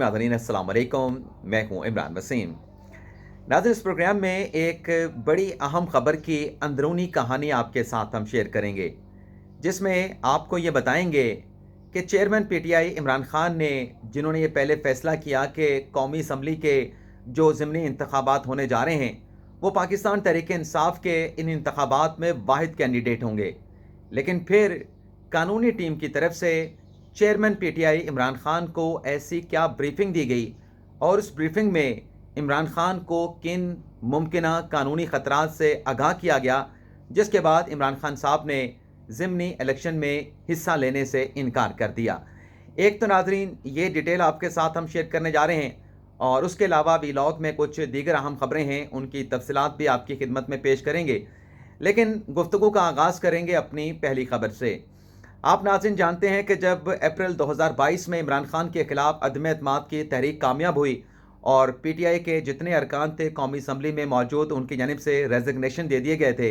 नाज़रीन अस्सलाम वालेकुम, मैं हूँ इमरान वसीम। नाज़रीन, इस प्रोग्राम में एक बड़ी अहम ख़बर की अंदरूनी कहानी आपके साथ हम शेयर करेंगे, जिसमें आपको ये बताएंगे कि चेयरमैन पीटीआई इमरान खान ने, जिन्होंने ये पहले फ़ैसला किया कि कौमी असम्बली के जो ज़िमनी इंतखाबात होने जा रहे हैं, वो पाकिस्तान तहरीक-ए-इंसाफ के इन इंतखाबात में वाहिद कैंडिडेट होंगे। लेकिन फिर कानूनी टीम की तरफ से चेयरमैन पीटीआई इमरान खान को ऐसी क्या ब्रीफिंग दी गई और उस ब्रीफिंग में इमरान खान को किन मुमकिना कानूनी ख़तरात से आगाह किया गया, जिसके बाद इमरान खान साहब ने ज़िमनी इलेक्शन में हिस्सा लेने से इनकार कर दिया। एक तो नाज़रीन ये डिटेल आपके साथ हम शेयर करने जा रहे हैं, और उसके अलावा वीलॉग में कुछ दीगर अहम ख़बरें हैं, उनकी तफसीलात भी आपकी खिदमत में पेश करेंगे। लेकिन गुफ्तगू का आगाज़ करेंगे अपनी पहली ख़बर से। आप नाज़रीन जानते हैं कि जब अप्रैल 2022 में इमरान खान के ख़िलाफ़ अदम एतमाद की तहरीक कामयाब हुई और पीटीआई के जितने अरकान थे कौमी असम्बली में मौजूद, उनकी जानिब से रेजिग्नेशन दे दिए गए थे,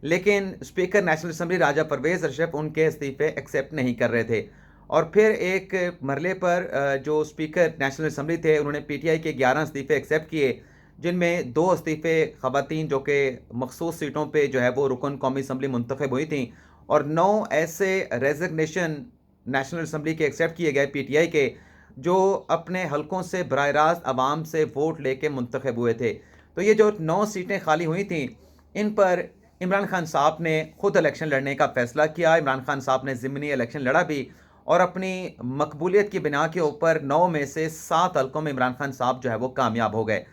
लेकिन स्पीकर नेशनल असम्बली राजा परवेज़ अशरफ उनके इस्तीफ़े एक्सेप्ट नहीं कर रहे थे। और फिर एक मरले पर जो स्पीकर नेशनल असम्बली थे, उन्होंने पीटीआई के 11 इस्तीफ़े एक्सेप्ट किए, जिनमें 2 इस्तीफ़े ख़वातीन जो कि मखसूस सीटों पर जो है वो रुकन कौमी असम्बली मुंतखब हुई थी, और 9 ऐसे रेजिग्नेशन नेशनल असम्बली के एक्सेप्ट किए गए पीटीआई के, जो अपने हलकों से बराह रास्त आवाम से वोट लेके मुंतखब हुए थे। तो ये जो 9 सीटें खाली हुई थीं, इन पर इमरान खान साहब ने खुद इलेक्शन लड़ने का फ़ैसला किया। इमरान खान साहब ने ज़िमनी इलेक्शन लड़ा भी, और अपनी मकबूलियत की बिना के ऊपर 9 में से 7 हलकों में इमरान खान साहब जो है वो कामयाब हो गए।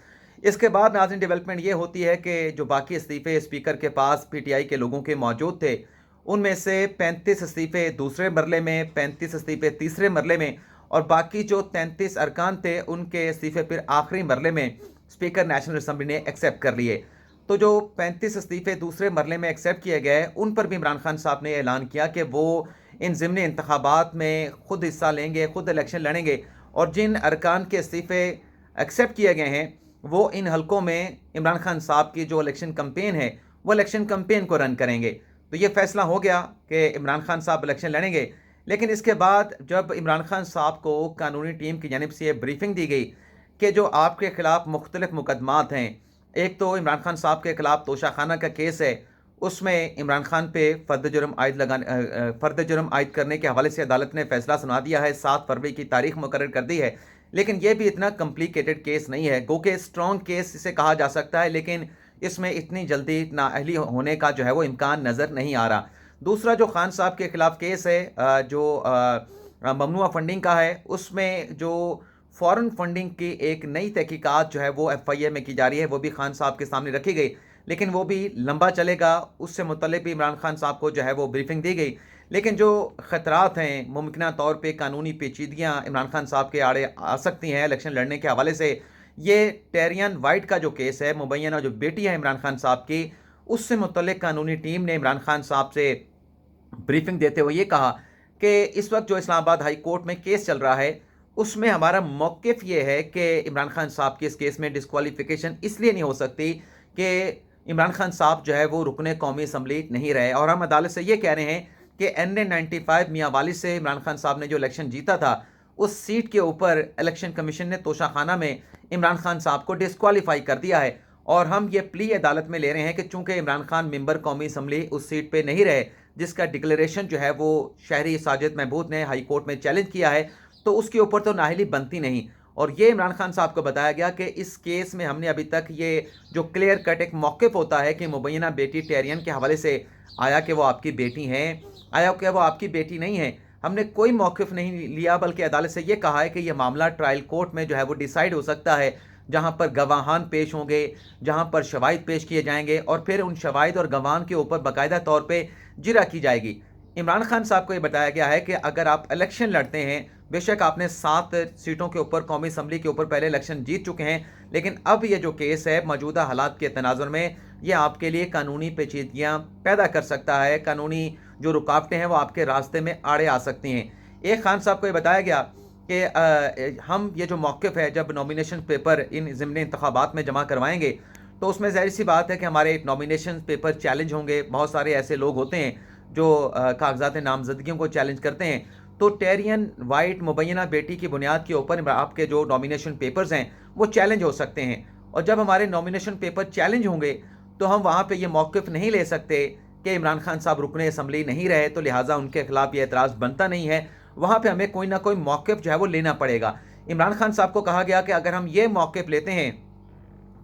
इसके बाद नाज़रीन डेवलपमेंट ये होती है कि जो बाकी इस्तीफ़े स्पीकर के पास पीटीआई के लोगों के मौजूद थे, उनमें से 35 इस्तीफ़े दूसरे मरले में, 35 इस्तीफ़े तीसरे मरले में, और बाकी जो 33 अरकान थे उनके इस्तीफ़े फिर आखिरी मरले में स्पीकर नेशनल असम्बली ने एक्सेप्ट कर लिए। तो जो 35 इस्तीफ़े दूसरे मरले में एक्सेप्ट किए गए, उन पर भी इमरान खान साहब ने ऐलान किया कि वो इन ज़िमनी इंतखाबात में खुद हिस्सा लेंगे, खुद इलेक्शन लड़ेंगे, और जिन अरकान के इस्तीफ़े एक्सेप्ट किए गए हैं, वो इन हलकों में इमरान खान साहब की जो इलेक्शन कैंपेन है, वो इलेक्शन कैंपेन को रन करेंगे। तो ये फ़ैसला हो गया कि इमरान खान साहब इलेक्शन लड़ेंगे। लेकिन इसके बाद जब इमरान खान साहब को कानूनी टीम की जानिब से ये ब्रीफिंग दी गई कि जो आपके ख़िलाफ़ मुख्तलिफ़ मुकदमात हैं, एक तो इमरान खान साहब के ख़िलाफ़ तोशाखाना का केस है, उसमें इमरान खान पे फ़र्द जुर्म आयद करने के हवाले से अदालत ने फ़ैसला सुना दिया है, 7 फरवरी की तारीख मुकर्रर कर दी है। लेकिन ये भी इतना कॉम्प्लिकेटेड केस नहीं है, गो के स्ट्रॉन्ग केस इसे कहा जा सकता है, लेकिन इसमें इतनी जल्दी नाअहली होने का जो है वो इम्कान नज़र नहीं आ रहा। दूसरा जो खान साहब के ख़िलाफ़ केस है, जो ममनुआ फंडिंग का है, उसमें जो फ़ॉरेन फंडिंग की एक नई तहकीकात जो है वो एफआईए में की जा रही है, वो भी खान साहब के सामने रखी गई, लेकिन वो भी लंबा चलेगा। उससे मुतल्लिक़ भी इमरान खान साहब को जो है वो ब्रीफिंग दी गई। लेकिन जो ख़तरात हैं, मुमकिना तौर पे कानूनी पेचीदगियाँ इमरान खान साहब के आड़े आ सकती हैं इलेक्शन लड़ने के हवाले से, ये टेरियन वाइट का जो केस है, मुबैना जो बेटी है इमरान खान साहब की, उससे मुतल्लिक़ कानूनी टीम ने इमरान खान साहब से ब्रीफिंग देते हुए ये कहा कि इस वक्त जो इस्लामाबाद हाई कोर्ट में केस चल रहा है, उसमें हमारा मौक़िफ़ ये है कि इमरान खान साहब की इस केस में डिस्क्वालिफिकेशन इसलिए नहीं हो सकती कि इमरान खान साहब जो है वो रुकने कौमी असम्बली नहीं रहे, और हम अदालत से ये कह रहे हैं कि NA-95 मियाँ वाली से इमरान खान साहब ने जो इलेक्शन जीता था, उस सीट के ऊपर इलेक्शन कमीशन ने तोशाखाना में इमरान खान साहब को डिस्क्वालीफाई कर दिया है, और हम ये प्ली अदालत में ले रहे हैं कि चूंकि इमरान खान मेंबर कौमी असम्बली उस सीट पे नहीं रहे, जिसका डिक्लेरेशन जो है वो शहरी साजिद महमूद ने हाई कोर्ट में चैलेंज किया है, तो उसके ऊपर तो नाअहली बनती नहीं। और ये इमरान खान साहब को बताया गया कि इस केस में हमने अभी तक ये जो क्लियर कट एक मौक़िफ़ होता है कि मुबैना बेटी टेरियन के हवाले से आया कि वो आपकी बेटी हैं, आया कि वो आपकी बेटी नहीं है, हमने कोई मौक़िफ़ नहीं लिया, बल्कि अदालत से ये कहा है कि यह मामला ट्रायल कोर्ट में जो है वो डिसाइड हो सकता है, जहाँ पर गवाहान पेश होंगे, जहाँ पर शवाहिद पेश किए जाएंगे, और फिर उन शवाहिद और गवाहान के ऊपर बाकायदा तौर पे जिरा की जाएगी। इमरान खान साहब को ये बताया गया है कि अगर आप इलेक्शन लड़ते हैं, बेशक आपने 7 सीटों के ऊपर कौमी असम्बली के ऊपर पहले इलेक्शन जीत चुके हैं, लेकिन अब ये जो केस है मौजूदा हालात के तनाज़ुर में, ये आपके लिए कानूनी पेचीदगियाँ पैदा कर सकता है, कानूनी जो रुकावटें हैं वो आपके रास्ते में आड़े आ सकती हैं। एक खान साहब को ये बताया गया कि हम ये जो मौक़िफ़ है, जब नॉमिनेशन पेपर इन ज़िमनी इंतखाबात में जमा करवाएंगे, तो उसमें ज़ाहिर सी बात है कि हमारे नॉमिनेशन पेपर चैलेंज होंगे। बहुत सारे ऐसे लोग होते हैं जो कागज़ात नामज़दगियों को चैलेंज करते हैं, تو ٹیرین وائٹ مبینہ بیٹی کی بنیاد کے اوپر آپ کے جو نامینیشن پیپرز ہیں وہ چیلنج ہو سکتے ہیں، اور جب ہمارے نامینیشن پیپر چیلنج ہوں گے تو ہم وہاں پہ یہ موقف نہیں لے سکتے کہ عمران خان صاحب رکن اسمبلی نہیں رہے تو لہٰذا ان کے خلاف یہ اعتراض بنتا نہیں ہے۔ وہاں پہ ہمیں کوئی نہ کوئی موقف جو ہے وہ لینا پڑے گا۔ عمران خان صاحب کو کہا گیا کہ اگر ہم یہ موقف لیتے ہیں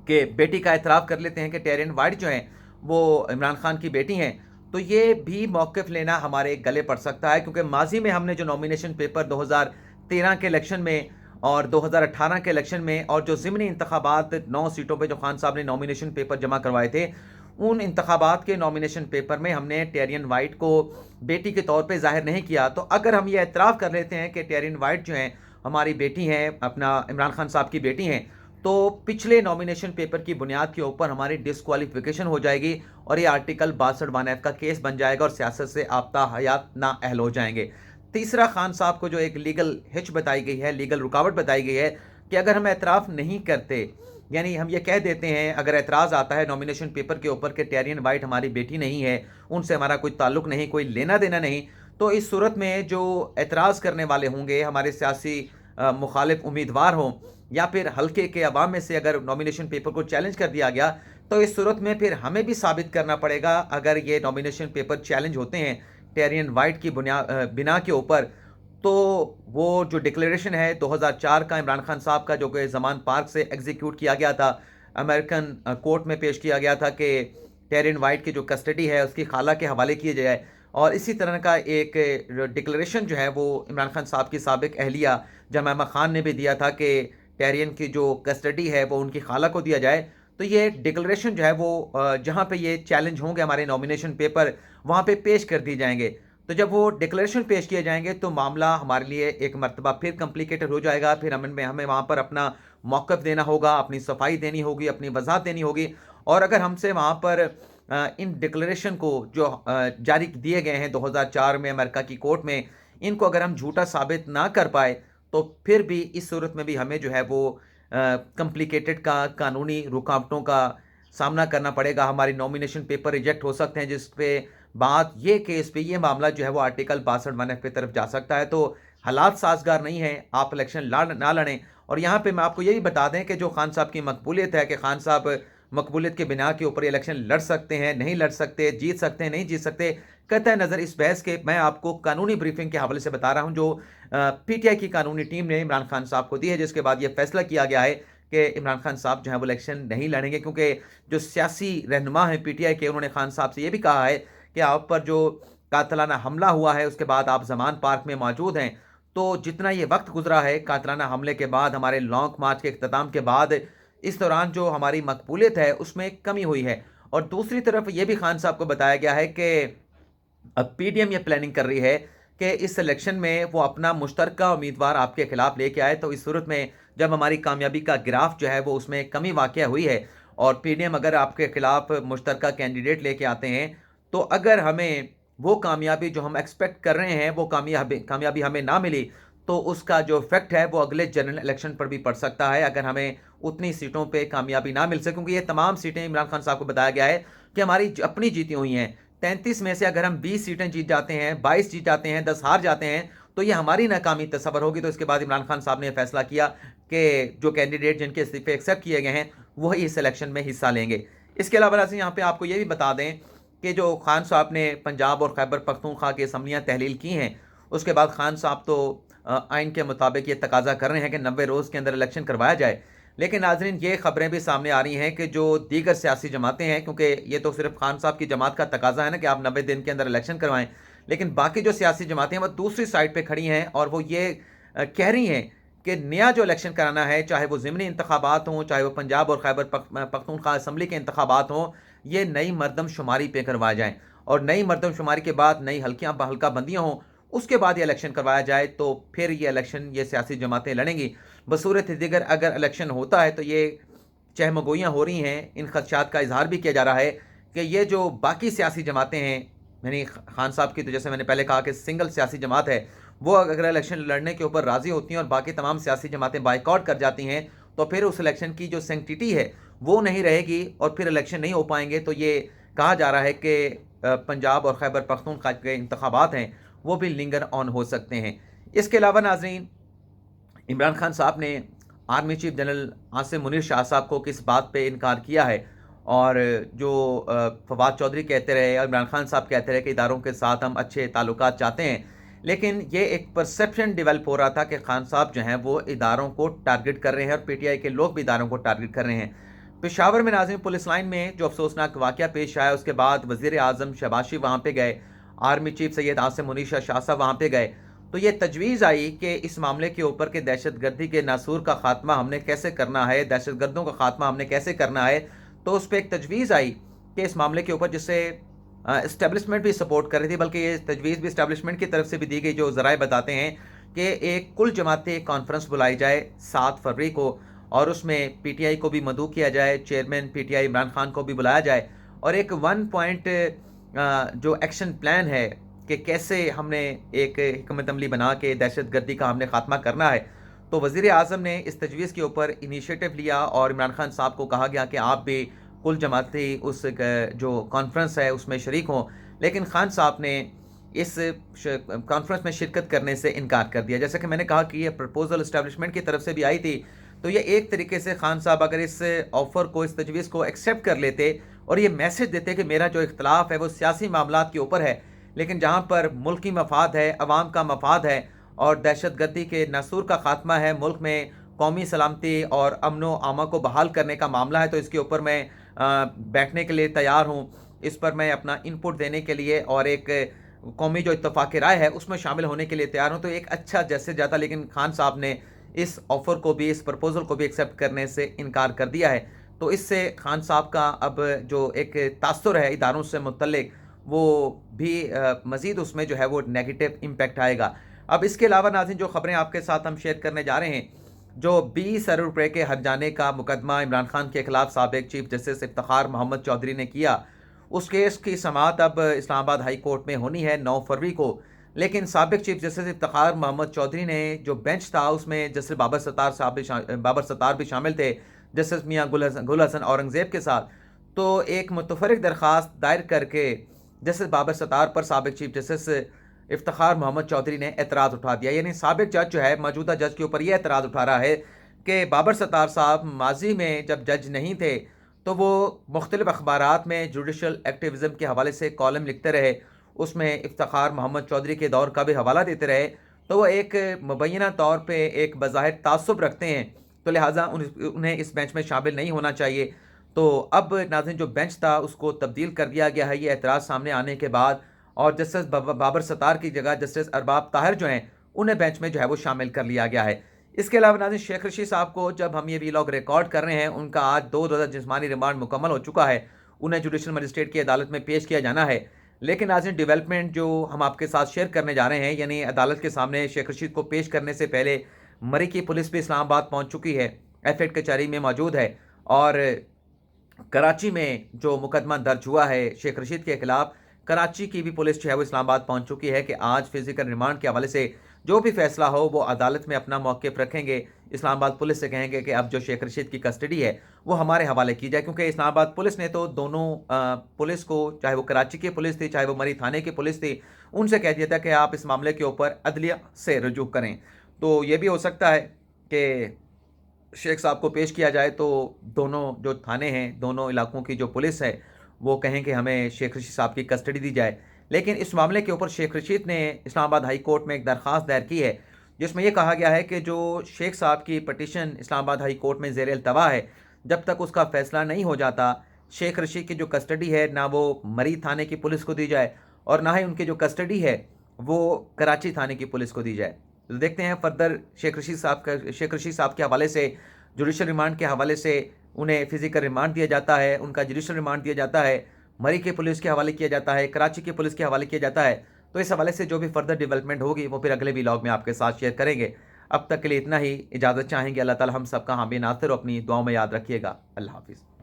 کہ بیٹی کا اعتراف کر لیتے ہیں کہ ٹیرین وائٹ جو ہیں وہ عمران خان کی بیٹی ہیں، تو یہ بھی موقف لینا ہمارے گلے پڑ سکتا ہے، کیونکہ ماضی میں ہم نے جو نامینیشن پیپر 2013 کے الیکشن میں اور 2018 کے الیکشن میں اور جو ضمنی انتخابات 9 سیٹوں پہ جو خان صاحب نے نامینیشن پیپر جمع کروائے تھے، ان انتخابات کے نامینیشن پیپر میں ہم نے ٹیرین وائٹ کو بیٹی کے طور پہ ظاہر نہیں کیا۔ تو اگر ہم یہ اعتراف کر لیتے ہیں کہ ٹیرین وائٹ جو ہیں ہماری بیٹی ہیں، اپنا عمران خان صاحب کی بیٹی ہیں، تو پچھلے نامینیشن پیپر کی بنیاد کے اوپر ہماری ڈسکوالیفیکیشن ہو جائے گی اور یہ آرٹیکل 62(1) کا کیس بن جائے گا اور سیاست سے آفتہ حیات نااہل ہو جائیں گے۔ تیسرا خان صاحب کو جو ایک لیگل ہچ بتائی گئی ہے، لیگل رکاوٹ بتائی گئی ہے کہ اگر ہم اعتراف نہیں کرتے، یعنی ہم یہ کہہ دیتے ہیں اگر اعتراض آتا ہے نامینیشن پیپر کے اوپر کہ ٹیرین وائٹ ہماری بیٹی نہیں ہے، ان سے ہمارا کوئی تعلق نہیں، کوئی لینا دینا نہیں، تو اس صورت میں جو اعتراض کرنے والے ہوں گے ہمارے سیاسی مخالف امیدوار ہوں یا پھر حلقے کے عوام میں سے اگر نامینیشن پیپر کو چیلنج کر دیا گیا، تو اس صورت میں پھر ہمیں بھی ثابت کرنا پڑے گا اگر یہ نامینیشن پیپر چیلنج ہوتے ہیں ٹیرین وائٹ کی بنا کے اوپر، تو وہ جو ڈکلیریشن ہے 2004 کا عمران خان صاحب کا جو کہ زمان پارک سے ایگزیکیوٹ کیا گیا تھا، امریکن کورٹ میں پیش کیا گیا تھا کہ ٹیرین وائٹ کی جو کسٹڈی ہے اس کی خالہ کے حوالے کیے جائے، اور اسی طرح کا ایک ڈکلیریشن جو ہے وہ عمران خان صاحب کی سابق اہلیہ جمائمہ خان نے بھی دیا تھا کہ ٹیرین کی جو کسٹڈی ہے وہ ان کی خالہ کو دیا جائے۔ تو یہ ڈکلیریشن جو ہے وہ جہاں پہ یہ چیلنج ہوں گے ہمارے نامینیشن پیپر، وہاں پہ پیش کر دی جائیں گے۔ تو جب وہ ڈکلیریشن پیش کیے جائیں گے تو معاملہ ہمارے لیے ایک مرتبہ پھر کمپلیکیٹڈ ہو جائے گا، پھر ہمیں وہاں پر اپنا موقف دینا ہوگا، اپنی صفائی دینی ہوگی، اپنی وضاحت دینی ہوگی، اور اگر ہم سے وہاں پر ان ڈکلیریشن کو جو جاری دیے گئے ہیں 2004 میں امریکہ کی کورٹ میں، ان کو اگر ہم جھوٹا ثابت نہ کر پائے تو پھر بھی اس صورت میں بھی ہمیں جو ہے وہ کمپلیکیٹڈ کا قانونی رکاوٹوں کا سامنا کرنا پڑے گا۔ ہماری نامینیشن پیپر ریجیکٹ ہو سکتے ہیں، جس پہ بات یہ کیس پہ یہ معاملہ جو ہے وہ آرٹیکل 62(1) پہ طرف جا سکتا ہے۔ تو حالات سازگار نہیں ہیں، آپ الیکشن نہ لڑیں۔ اور یہاں پہ میں آپ کو یہ بھی بتا دیں کہ جو خان صاحب کی مقبولیت ہے کہ خان صاحب مقبولیت کے بنا کے اوپر الیکشن لڑ سکتے ہیں، نہیں لڑ سکتے، جیت سکتے ہیں، نہیں جیت سکتے، قطع نظر اس بحث کے میں آپ کو قانونی بریفنگ کے حوالے سے بتا رہا ہوں جو پی ٹی آئی کی قانونی ٹیم نے عمران خان صاحب کو دی ہے، جس کے بعد یہ فیصلہ کیا گیا ہے کہ عمران خان صاحب جو ہے وہ الیکشن نہیں لڑیں گے، کیونکہ جو سیاسی رہنما ہیں پی ٹی آئی کے، انہوں نے خان صاحب سے یہ بھی کہا ہے کہ آپ پر جو قاتلانہ حملہ ہوا ہے اس کے بعد آپ زمان پارک میں موجود ہیں، تو جتنا یہ وقت گزرا ہے قاتلانہ حملے کے بعد، ہمارے لانگ مارچ کے اختتام کے بعد، اس دوران جو ہماری مقبولیت ہے اس میں کمی ہوئی ہے۔ اور دوسری طرف یہ بھی خان صاحب کو بتایا گیا ہے کہ اب پی ڈی ایم یہ پلاننگ کر رہی ہے کہ اس الیکشن میں وہ اپنا مشترکہ امیدوار آپ کے خلاف لے کے آئے، تو اس صورت میں جب ہماری کامیابی کا گراف جو ہے وہ اس میں کمی واقع ہوئی ہے اور پی ڈی ایم اگر آپ کے خلاف مشترکہ کینڈیڈیٹ لے کے آتے ہیں، تو اگر ہمیں وہ کامیابی جو ہم ایکسپیکٹ کر رہے ہیں وہ کامیابی ہمیں نہ ملی، تو اس کا جو افیکٹ ہے وہ اگلے جنرل الیکشن پر بھی پڑ سکتا ہے اگر ہمیں اتنی سیٹوں پہ کامیابی نہ مل سکے، کیونکہ یہ تمام سیٹیں عمران خان صاحب کو بتایا گیا ہے کہ ہماری اپنی جیتی ہوئی ہیں۔ 33 میں سے اگر ہم 20 سیٹیں جیت جاتے ہیں، 22 جیت جاتے ہیں، 10 ہار جاتے ہیں، تو یہ ہماری ناکامی تصور ہوگی۔ تو اس کے بعد عمران خان صاحب نے فیصلہ کیا کہ جو کینڈیڈیٹ جن کے استعفے ایکسیپٹ کیے گئے ہیں وہی اس الیکشن میں حصہ لیں گے۔ اس کے علاوہ یہاں پہ آپ کو یہ بھی بتا دیں کہ جو خان صاحب نے پنجاب اور خیبر پختونخوا کی اسمبلیاں تحلیل کی ہیں، اس کے بعد خان صاحب تو آئین کے مطابق یہ تقاضا کر رہے ہیں کہ 90 روز کے اندر الیکشن کروایا جائے، لیکن ناظرین یہ خبریں بھی سامنے آ رہی ہیں کہ جو دیگر سیاسی جماعتیں ہیں، کیونکہ یہ تو صرف خان صاحب کی جماعت کا تقاضا ہے نا کہ آپ 90 دن کے اندر الیکشن کروائیں، لیکن باقی جو سیاسی جماعتیں ہیں وہ دوسری سائڈ پہ کھڑی ہیں اور وہ یہ کہہ رہی ہیں کہ نیا جو الیکشن کرانا ہے، چاہے وہ ضمنی انتخابات ہوں، چاہے وہ پنجاب اور خیبر پختونخوا اسمبلی کے انتخابات ہوں، یہ نئی مردم شماری پہ کروائے جائیں، اور نئی مردم شماری کے بعد نئی حلقہ بندیاں ہوں، اس کے بعد یہ الیکشن کروایا جائے، تو پھر یہ الیکشن یہ سیاسی جماعتیں لڑیں گی۔ بصورت دیگر اگر الیکشن ہوتا ہے تو یہ چہمگوئیاں ہو رہی ہیں، ان خدشات کا اظہار بھی کیا جا رہا ہے کہ یہ جو باقی سیاسی جماعتیں ہیں، یعنی خان صاحب کی تو جیسے میں نے پہلے کہا کہ سنگل سیاسی جماعت ہے، وہ اگر الیکشن لڑنے کے اوپر راضی ہوتی ہیں اور باقی تمام سیاسی جماعتیں بائیکاٹ کر جاتی ہیں، تو پھر اس الیکشن کی جو سینکٹیٹی ہے وہ نہیں رہے گی اور پھر الیکشن نہیں ہو پائیں گے۔ تو یہ کہا جا رہا ہے کہ پنجاب اور خیبر پختونخوا کے انتخابات ہیں وہ بھی لنگر آن ہو سکتے ہیں۔ इसके अलावा नाज़रीन, इमरान खान साहब ने army chief general Asim Munir Shah साहब को किस बात पे इनकार किया है, और जो फवाद चौधरी कहते रहे और इमरान खान साहब कहते रहे कि इदारों के साथ हम अच्छे ताल्लुकात चाहते हैं, लेकिन ये एक परसेप्शन डेवलप हो रहा था कि खान साहब जो हैं वो इदारों को टारगेट कर रहे हैं और पीटीआई के लोग भी इदारों को टारगेट कर रहे हैं। पेशावर में नाज़रीन पुलिस लाइन में जो अफसोसनाक वाक़या पेश आया, उसके बाद वज़ीर आज़म शहबाज शरीफ वहाँ पे गए, आर्मी चीफ सैयद आसिम मुनीर शाह साहब वहाँ पे गए, तो ये तजवीज़ आई कि इस मामले के ऊपर कि दहशतगर्दी के नासूर का ख़ात्मा हमने कैसे करना है, दहशतगर्दों का ख़ात्मा हमने कैसे करना है। तो उस पर एक तजवीज़ आई कि इस मामले के ऊपर, जिससे इस्टेब्लिशमेंट भी सपोर्ट कर रही थी, बल्कि ये तजवीज़ भी इस्टेब्लिशमेंट की तरफ से भी दी गई, जो ज़राए बताते हैं कि एक कुल जमाती कॉन्फ्रेंस बुलाई जाए 7 फरवरी को, और उसमें पीटीआई को भी मदऊ किया जाए, चेयरमैन पीटीआई इमरान खान को भी बुलाया जाए, और एक 1 पॉइंट जो एक्शन प्लान है कि कैसे हमने एक हिकमत अमली बना के दहशतगर्दी का हमने ख़ात्मा करना है। तो वज़ीर आज़म ने इस तजवीज़ के ऊपर इनिशिएटिव लिया और इमरान खान साहब को कहा गया कि आप भी कुल जमाती उस जो कॉन्फ्रेंस है उसमें शरीक हों, लेकिन खान साहब ने इस कॉन्फ्रेंस में शिरकत करने से इनकार कर दिया। जैसे कि मैंने कहा कि ये प्रपोज़ल इस्टेब्लिशमेंट की तरफ से भी आई थी, तो ये एक तरीके से खान साहब अगर इस ऑफ़र को, इस तजवीज़ को एक्सेप्ट कर लेते और ये मैसेज देते कि मेरा जो इख्तलाफ है वो सियासी मामलात के ऊपर है, लेकिन जहाँ पर मुल्की मफाद है, अवाम का मफाद है और दहशतगर्दी के नासूर का ख़ात्मा है, मुल्क में कौमी सलामती और अमन व आमा को बहाल करने का मामला है, तो इसके ऊपर मैं बैठने के लिए तैयार हूँ, इस पर मैं अपना इनपुट देने के लिए और एक कौमी जो इत्तफ़ाक़ राय है उसमें शामिल होने के लिए तैयार हूँ। तो एक अच्छा जैसे जाता, लेकिन खान साहब ने इस ऑफ़र को भी, इस प्रपोज़ल को भी एक्सेप्ट करने से इनकार कर दिया है। तो इससे खान साहब का अब जो एक तासुर है इदारों से मुतल्लिक, वो भी मज़ीद उसमें जो है वो नेगेटिव इम्पैक्ट आएगा। अब इसके अलावा नाज़रीन, जो ख़बरें आपके साथ हम शेयर करने जा रहे हैं, जो 20 अरब रुपए के हज जाने का मुकदमा इमरान खान के खिलाफ साबिक चीफ जस्टिस इफ्तिखार मोहम्मद चौधरी ने किया, उस केस की समाअत अब इस्लामाबाद हाई कोर्ट में होनी है 9 फरवरी को। लेकिन साबिक चीफ जस्टिस इफ्तिखार मोहम्मद चौधरी ने जो बेंच था उसमें जस्टिस बाबर सत्तार भी शामिल थे, जस्टिस मियाँ गुल हसन औरंगज़ेब के साथ। तो एक मुतफरिक दरख्वास्त दायर करके जस्टिस बाबर सत्तार पर साबिक चीफ जस्टिस इफ्तिखार मोहम्मद चौधरी ने एतराज़ उठा दिया। यानी साबिक जज जो है, मौजूदा जज के ऊपर यह एतराज़ उठा रहा है कि बाबर सत्तार साहब माजी में जब जज नहीं थे तो वो मुख्तलिफ़ अखबारात में जुडिशल एक्टिविज़म के हवाले से कॉलम लिखते रहे, उसमें इफ्तिखार मोहम्मद चौधरी के दौर का भी हवाला देते रहे, तो वो एक मुबैना तौर पे एक बज़ाहिर तासुब रखते हैं, तो लिहाजा उन्हें इस बेंच में शामिल नहीं होना चाहिए। तो अब नाज़रीन, जो बेंच था उसको तब्दील कर दिया गया है, ये एतराज़ सामने आने के बाद, और जस्टिस बाबर सत्तार की जगह जस्टिस अरबाब ताहिर जो हैं उन्हें बेंच में जो है वो शामिल कर लिया गया है। इसके अलावा नाज़रीन, शेख रशीद साहब को जब हम ये वीलॉग रिकॉर्ड कर रहे हैं, उनका आज 2 रोज़ा जिस्मानी रिमांड मुकम्मल हो चुका है, उन्हें जुडिशल मजिस्ट्रेट की अदालत में पेश किया जाना है। लेकिन नाज़रीन, डेवलपमेंट जो हम आपके साथ शेयर करने जा रहे हैं, यानी अदालत के सामने शेख रशीद को पेश करने से पहले मरी की पुलिस भी इस्लामाबाद पहुँच चुकी है, एफएड कचहरी में मौजूद है, और कराची में जो मुकदमा दर्ज हुआ है शेख रशीद के खिलाफ, कराची की भी पुलिस जो है वो इस्लामाबाद पहुंच चुकी है कि आज फिजिकल रिमांड के हवाले से जो भी फैसला हो वो अदालत में अपना मौक़िफ़ रखेंगे। इस्लामाबाद पुलिस से कहेंगे कि अब जो शेख रशीद की कस्टडी है वो हमारे हवाले की जाए, क्योंकि इस्लामाबाद पुलिस ने तो दोनों पुलिस को, चाहे वो कराची की पुलिस थी चाहे वो मरी थाने की पुलिस थी, उनसे कह दिया था कि आप इस मामले के ऊपर अदलिया से रुजू करें। तो ये भी हो सकता है कि शेख साहब को पेश किया जाए तो दोनों जो थाने हैं, दोनों इलाकों की जो पुलिस है, वो कहें कि हमें शेख रशीद साहब की कस्टडी दी जाए। लेकिन इस मामले के ऊपर शेख रशीद ने इस्लामाबाद हाई कोर्ट में एक दरख्वास्त दायर की है, जिसमें यह कहा गया है कि जो शेख साहब की पटिशन इस्लामाबाद हाई कोर्ट में ज़ेर अल्तवा है, जब तक उसका फ़ैसला नहीं हो जाता, शेख रशीद की जो कस्टडी है ना वो मरी थाने की पुलिस को दी जाए और ना ही उनकी जो कस्टडी है वो कराची थाने की पुलिस को दी जाए। तो देखते हैं फर्दर शेख रशीद साहब के हवाले से, जुडिशल रिमांड के हवाले से उन्हें फिजिकल रिमांड दिया जाता है, उनका जुडिशल रिमांड दिया जाता है, मरी के पुलिस के हवाले किया जाता है, कराची की पुलिस के हवाले किया जाता है। तो इस हवाले से जो भी फर्दर डेवलपमेंट होगी वो फिर अगले व्लॉग में आपके साथ शेयर करेंगे। अब तक के लिए इतना ही, इजाज़त चाहेंगे। अल्लाह ताला हम सबका हामी नासिर, अपनी दुआओं में याद रखिएगा। अल्लाह हाफिज़।